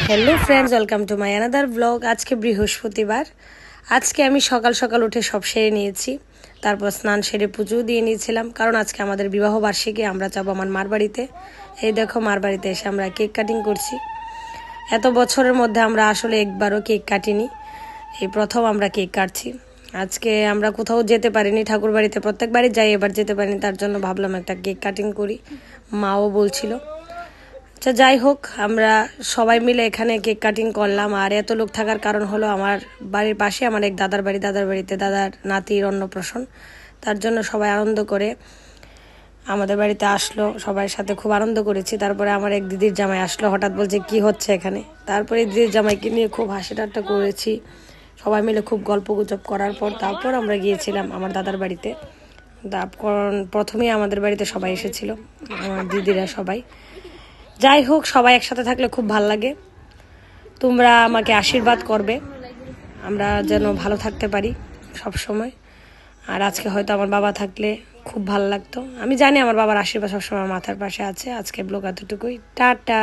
Hello friends, welcome to my another blog. আজকে বৃহস্পতিবার। আজকে আমি সকাল সকাল উঠে সব সেরে নিয়েছি, তারপর স্নান সেরে পুজো দিয়ে নিয়েছিলাম, কারণ আজকে আমাদের বিবাহ বার্ষিকী। আমরা যাবো আমার মার বাড়িতে। এই দেখো, মার বাড়িতে এসে আমরা কেক কাটিং করছি। এত বছরের মধ্যে আমরা আসলে একবারও কেক কাটিনি, এই প্রথম আমরা কেক কাটছি। আজকে আমরা কোথাও যেতে পারিনি, ঠাকুর বাড়িতে প্রত্যেকবারই যাই, এবার যেতে পারিনি, তার জন্য ভাবলাম একটা কেক কাটিং করি, মাও বলছিল। আচ্ছা, যাই হোক, আমরা সবাই মিলে এখানে কেক কাটিং করলাম। আর এত লোক থাকার কারণ হলো আমার বাড়ির পাশে আমার এক দাদার বাড়ি, দাদার বাড়িতে দাদার নাতির অন্নপ্রাশন, তার জন্য সবাই আনন্দ করে আমাদের বাড়িতে আসলো। সবার সাথে খুব আনন্দ করেছি। তারপরে আমার এক দিদির জামাই আসলো, হঠাৎ বলছে কি হচ্ছে এখানে। তারপরে দিদির জামাইকে নিয়ে খুব হাসি ঠাট্টা করেছি সবাই মিলে, খুব গল্প গুজব করার পর তারপর আমরা গিয়েছিলাম আমার দাদার বাড়িতে। কারণ প্রথমেই আমাদের বাড়িতে সবাই এসেছিল, আমার দিদিরা সবাই। যাই হোক, সবাই একসাথে থাকলে খুব ভাল লাগে। তোমরা আমাকে আশীর্বাদ করবে, আমরা যেন ভালো থাকতে পারি সব সময়। আর আজকে হয়তো আমার বাবা থাকলে খুব ভালো লাগতো। আমি জানি আমার বাবার আশীর্বাদ সবসময় মাথার পাশে আছে। আজকে ব্লগ এতটুকুই, টাটা।